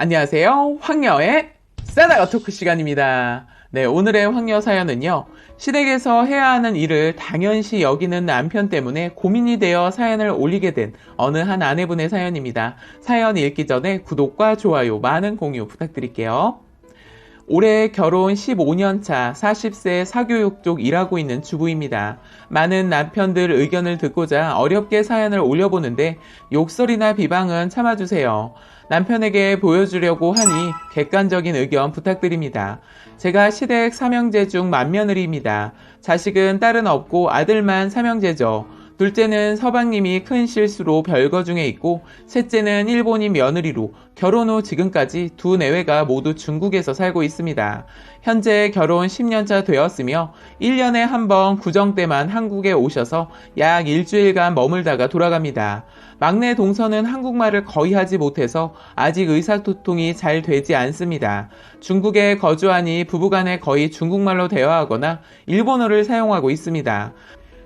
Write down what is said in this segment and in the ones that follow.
안녕하세요. 황여의 싸다가 토크 시간입니다. 네, 오늘의 황여 사연은요. 시댁에서 해야 하는 일을 당연시 여기는 남편 때문에 고민이 되어 사연을 올리게 된 어느 한 아내분의 사연입니다. 사연 읽기 전에 구독과 좋아요, 많은 공유 부탁드릴게요. 올해 결혼 15년 차 40세 사교육 쪽 일하고 있는 주부입니다. 많은 남편들 의견을 듣고자 어렵게 사연을 올려보는데 욕설이나 비방은 참아주세요. 남편에게 보여주려고 하니 객관적인 의견 부탁드립니다. 제가 시댁 삼형제 중 맏며느리입니다. 자식은 딸은 없고 아들만 삼형제죠. 둘째는 서방님이 큰 실수로 별거 중에 있고 셋째는 일본인 며느리로 결혼 후 지금까지 두 내외가 모두 중국에서 살고 있습니다. 현재 결혼 10년차 되었으며 1년에 한 번 구정 때만 한국에 오셔서 약 일주일간 머물다가 돌아갑니다. 막내 동서는 한국말을 거의 하지 못해서 아직 의사소통이 잘 되지 않습니다. 중국에 거주하니 부부간에 거의 중국말로 대화하거나 일본어를 사용하고 있습니다.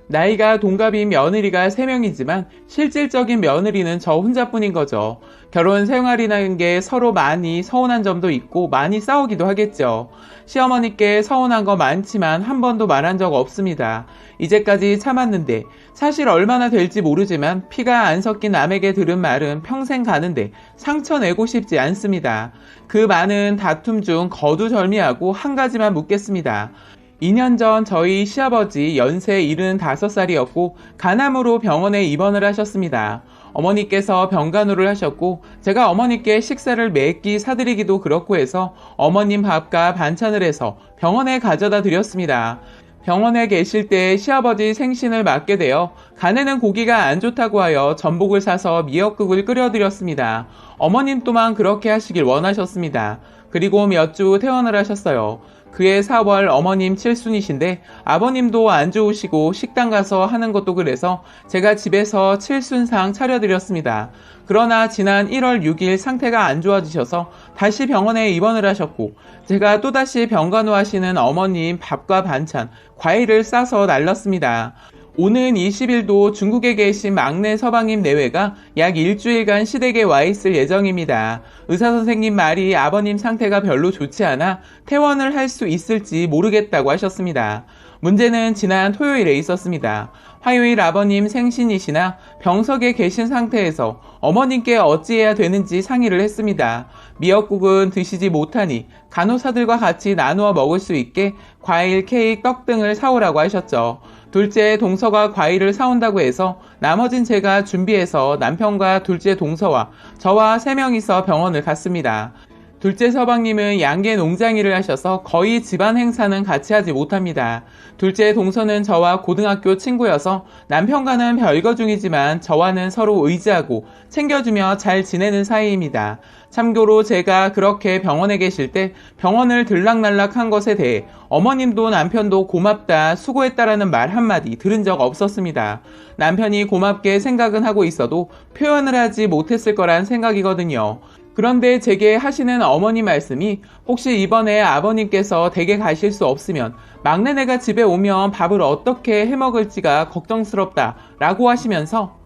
나이가 동갑인 며느리가 3명이지만 실질적인 며느리는 저 혼자뿐인 거죠. 결혼 생활이라는 게 서로 많이 서운한 점도 있고 많이 싸우기도 하겠죠. 시어머니께 서운한 거 많지만 한 번도 말한 적 없습니다. 이제까지 참았는데 사실 얼마나 될지 모르지만 피가 안 섞인 남에게 들은 말은 평생 가는데 상처 내고 싶지 않습니다. 그 많은 다툼 중 거두절미하고 한 가지만 묻겠습니다. 2년 전 저희 시아버지 연세 75살이었고 간암으로 병원에 입원을 하셨습니다. 어머니께서 병간호를 하셨고 제가 어머니께 식사를 몇 끼 사드리기도 그렇고 해서 어머님 밥과 반찬을 해서 병원에 가져다 드렸습니다. 병원에 계실 때 시아버지 생신을 맞게 되어 간에는 고기가 안 좋다고 하여 전복을 사서 미역국을 끓여드렸습니다. 어머님 또한 그렇게 하시길 원하셨습니다. 그리고 몇 주 퇴원을 하셨어요. 그해 4월 어머님 칠순이신데 아버님도 안 좋으시고 식당 가서 하는 것도 그래서 제가 집에서 칠순상 차려드렸습니다. 그러나 지난 1월 6일 상태가 안 좋아지셔서 다시 병원에 입원을 하셨고 제가 또다시 병간호 하시는 어머님 밥과 반찬, 과일을 싸서 날랐습니다. 오는 20일도 중국에 계신 막내 서방님 내외가 약 일주일간 시댁에 와 있을 예정입니다. 의사선생님 말이 아버님 상태가 별로 좋지 않아 퇴원을 할 수 있을지 모르겠다고 하셨습니다. 문제는 지난 토요일에 있었습니다. 화요일 아버님 생신이시나 병석에 계신 상태에서 어머님께 어찌해야 되는지 상의를 했습니다. 미역국은 드시지 못하니 간호사들과 같이 나누어 먹을 수 있게 과일, 케이크, 떡 등을 사오라고 하셨죠. 둘째 동서가 과일을 사온다고 해서 나머진 제가 준비해서 남편과 둘째 동서와 저와 3명이서 병원을 갔습니다. 둘째 서방님은 양계 농장 일을 하셔서 거의 집안 행사는 같이 하지 못합니다. 둘째 동서는 저와 고등학교 친구여서 남편과는 별거 중이지만 저와는 서로 의지하고 챙겨주며 잘 지내는 사이입니다. 참고로 제가 그렇게 병원에 계실 때 병원을 들락날락한 것에 대해 어머님도 남편도 고맙다, 수고했다라는 말 한마디 들은 적 없었습니다. 남편이 고맙게 생각은 하고 있어도 표현을 하지 못했을 거란 생각이거든요. 그런데 제게 하시는 어머니 말씀이 혹시 이번에 아버님께서 댁에 가실 수 없으면 막내네가 집에 오면 밥을 어떻게 해먹을지가 걱정스럽다 라고 하시면서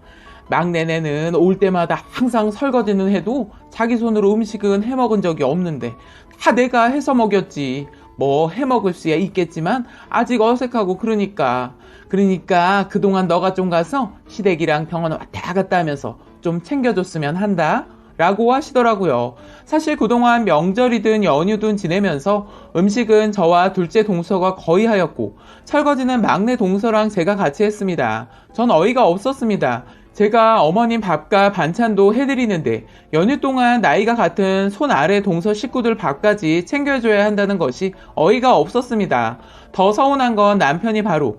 막내네는 올 때마다 항상 설거지는 해도 자기 손으로 음식은 해먹은 적이 없는데 다 내가 해서 먹였지. 뭐 해먹을 수야 있겠지만 아직 어색하고 그러니까 그동안 너가 좀 가서 시댁이랑 병원 왔다 갔다 하면서 좀 챙겨줬으면 한다 라고 하시더라고요. 사실 그동안 명절이든 연휴든 지내면서 음식은 저와 둘째 동서가 거의 하였고 설거지는 막내 동서랑 제가 같이 했습니다. 전 어이가 없었습니다. 제가 어머님 밥과 반찬도 해드리는데 연휴 동안 나이가 같은 손 아래 동서 식구들 밥까지 챙겨줘야 한다는 것이 어이가 없었습니다. 더 서운한 건 남편이 바로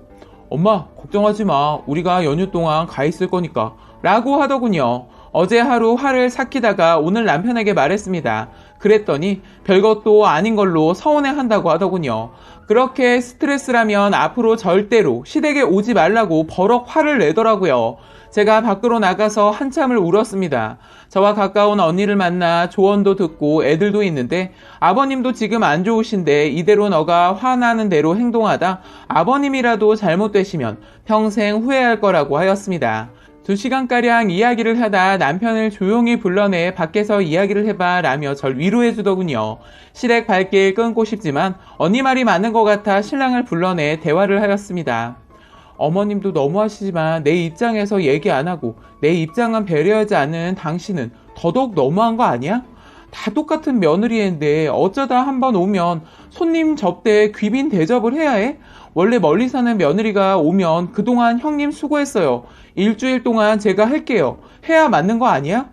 엄마 걱정하지 마, 우리가 연휴 동안 가 있을 거니까 라고 하더군요. 어제 하루 화를 삭히다가 오늘 남편에게 말했습니다. 그랬더니 별것도 아닌 걸로 서운해한다고 하더군요. 그렇게 스트레스라면 앞으로 절대로 시댁에 오지 말라고 버럭 화를 내더라고요. 제가 밖으로 나가서 한참을 울었습니다. 저와 가까운 언니를 만나 조언도 듣고 애들도 있는데 아버님도 지금 안 좋으신데 이대로 너가 화나는 대로 행동하다 아버님이라도 잘못되시면 평생 후회할 거라고 하였습니다. 2시간가량 이야기를 하다 남편을 조용히 불러내 밖에서 이야기를 해봐 라며 절 위로해주더군요. 시댁 발길 끊고 싶지만 언니 말이 맞는 것 같아 신랑을 불러내 대화를 하였습니다. 어머님도 너무하시지만 내 입장에서 얘기 안 하고 내 입장은 배려하지 않는 당신은 더더욱 너무한 거 아니야? 다 똑같은 며느리인데 어쩌다 한번 오면 손님 접대에 귀빈 대접을 해야 해? 원래 멀리 사는 며느리가 오면 그동안 형님 수고했어요. 일주일 동안 제가 할게요. 해야 맞는 거 아니야?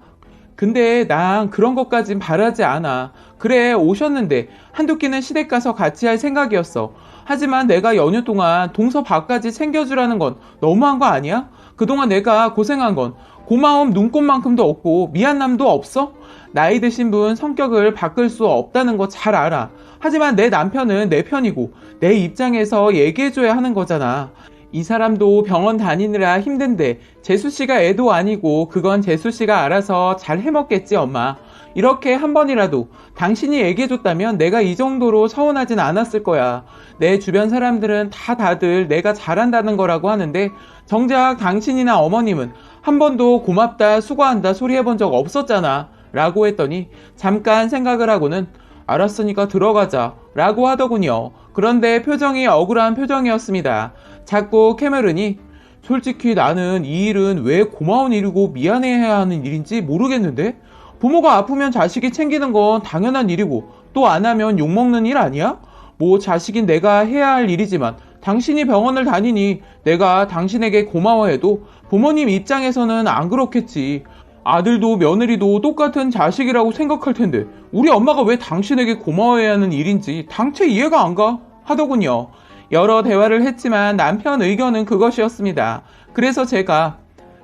근데 난 그런 것까진 바라지 않아. 그래, 오셨는데 한두 끼는 시댁 가서 같이 할 생각이었어. 하지만 내가 연휴 동안 동서 밥까지 챙겨주라는 건 너무한 거 아니야? 그동안 내가 고생한 건 고마움 눈꽃만큼도 없고 미안함도 없어? 나이 드신 분 성격을 바꿀 수 없다는 거 잘 알아. 하지만 내 남편은 내 편이고 내 입장에서 얘기해줘야 하는 거잖아. 이 사람도 병원 다니느라 힘든데 재수씨가 애도 아니고 그건 재수씨가 알아서 잘 해먹겠지 엄마. 이렇게 한 번이라도 당신이 얘기해줬다면 내가 이 정도로 서운하진 않았을 거야. 내 주변 사람들은 다들 내가 잘한다는 거라고 하는데 정작 당신이나 어머님은 한 번도 고맙다 수고한다 소리 해본 적 없었잖아 라고 했더니 잠깐 생각을 하고는 알았으니까 들어가자 라고 하더군요. 그런데 표정이 억울한 표정이었습니다. 자꾸 캐머런이 솔직히 나는 이 일은 왜 고마운 일이고 미안해야 하는 일인지 모르겠는데 부모가 아프면 자식이 챙기는 건 당연한 일이고 또 안 하면 욕먹는 일 아니야? 뭐 자식인 내가 해야 할 일이지만 당신이 병원을 다니니 내가 당신에게 고마워해도 부모님 입장에서는 안 그렇겠지. 아들도 며느리도 똑같은 자식이라고 생각할 텐데 우리 엄마가 왜 당신에게 고마워해야 하는 일인지 당최 이해가 안 가 하더군요. 여러 대화를 했지만 남편 의견은 그것이었습니다. 그래서 제가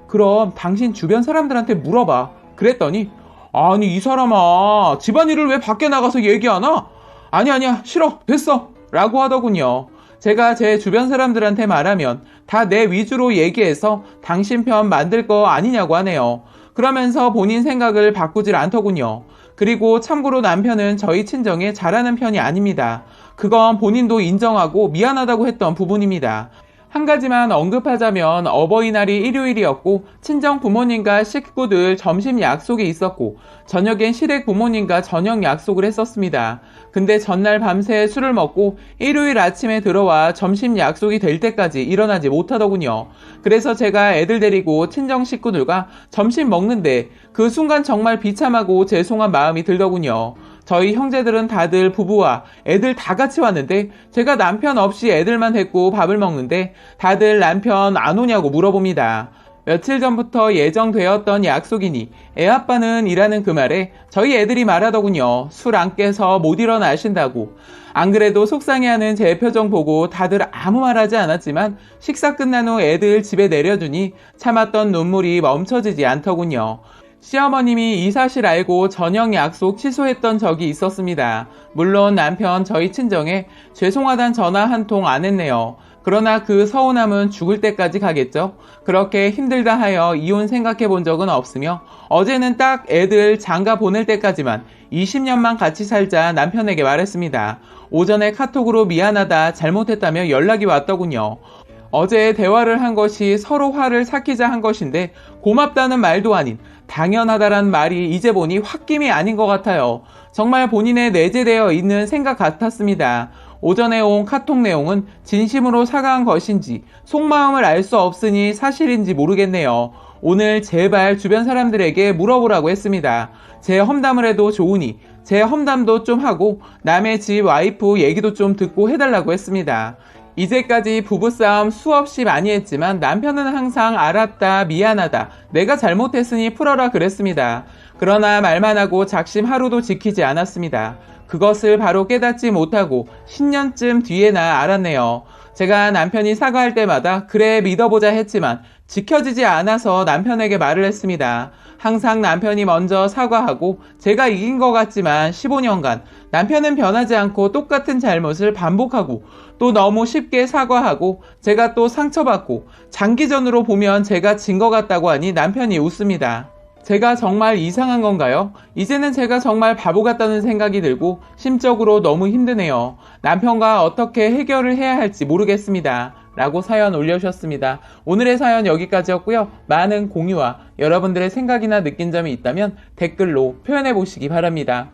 그럼 당신 주변 사람들한테 물어봐 그랬더니 아니 이 사람아 집안일을 왜 밖에 나가서 얘기하나? 아니야 싫어 됐어 라고 하더군요. 제가 제 주변 사람들한테 말하면 다 내 위주로 얘기해서 당신 편 만들 거 아니냐고 하네요. 그러면서 본인 생각을 바꾸질 않더군요. 그리고 참고로 남편은 저희 친정에 잘하는 편이 아닙니다. 그건 본인도 인정하고 미안하다고 했던 부분입니다. 한 가지만 언급하자면 어버이날이 일요일이었고 친정 부모님과 식구들 점심 약속이 있었고 저녁엔 시댁 부모님과 저녁 약속을 했었습니다. 근데 전날 밤새 술을 먹고 일요일 아침에 들어와 점심 약속이 될 때까지 일어나지 못하더군요. 그래서 제가 애들 데리고 친정 식구들과 점심 먹는데 그 순간 정말 비참하고 죄송한 마음이 들더군요. 저희 형제들은 다들 부부와 애들 다 같이 왔는데 제가 남편 없이 애들만 했고 밥을 먹는데 다들 남편 안 오냐고 물어봅니다. 며칠 전부터 예정되었던 약속이니 애아빠는 이라는 그 말에 저희 애들이 말하더군요. 술 안 깨서 못 일어나신다고. 안 그래도 속상해하는 제 표정 보고 다들 아무 말하지 않았지만 식사 끝난 후 애들 집에 내려주니 참았던 눈물이 멈춰지지 않더군요. 시어머님이 이 사실 알고 저녁 약속 취소했던 적이 있었습니다. 물론 남편 저희 친정에 죄송하단 전화 한 통 안 했네요. 그러나 그 서운함은 죽을 때까지 가겠죠. 그렇게 힘들다 하여 이혼 생각해 본 적은 없으며 어제는 딱 애들 장가 보낼 때까지만 20년만 같이 살자 남편에게 말했습니다. 오전에 카톡으로 미안하다 잘못했다며 연락이 왔더군요. 어제 대화를 한 것이 서로 화를 삭히자 한 것인데 고맙다는 말도 아닌 당연하다란 말이 이제 보니 홧김이 아닌 것 같아요. 정말 본인에 내재되어 있는 생각 같았습니다. 오전에 온 카톡 내용은 진심으로 사과한 것인지 속마음을 알 수 없으니 사실인지 모르겠네요. 오늘 제발 주변 사람들에게 물어보라고 했습니다. 제 험담을 해도 좋으니 제 험담도 좀 하고 남의 집 와이프 얘기도 좀 듣고 해달라고 했습니다. 이제까지 부부싸움 수없이 많이 했지만 남편은 항상 알았다, 미안하다, 내가 잘못했으니 풀어라 그랬습니다. 그러나 말만 하고 작심 하루도 지키지 않았습니다. 그것을 바로 깨닫지 못하고 10년쯤 뒤에나 알았네요. 제가 남편이 사과할 때마다 그래 믿어보자 했지만 지켜지지 않아서 남편에게 말을 했습니다. 항상 남편이 먼저 사과하고 제가 이긴 것 같지만 15년간 남편은 변하지 않고 똑같은 잘못을 반복하고 또 너무 쉽게 사과하고 제가 또 상처받고 장기전으로 보면 제가 진 것 같다고 하니 남편이 웃습니다. 제가 정말 이상한 건가요? 이제는 제가 정말 바보 같다는 생각이 들고 심적으로 너무 힘드네요. 남편과 어떻게 해결을 해야 할지 모르겠습니다. 라고 사연 올려주셨습니다. 오늘의 사연 여기까지였고요. 많은 공유와 여러분들의 생각이나 느낀 점이 있다면 댓글로 표현해 보시기 바랍니다.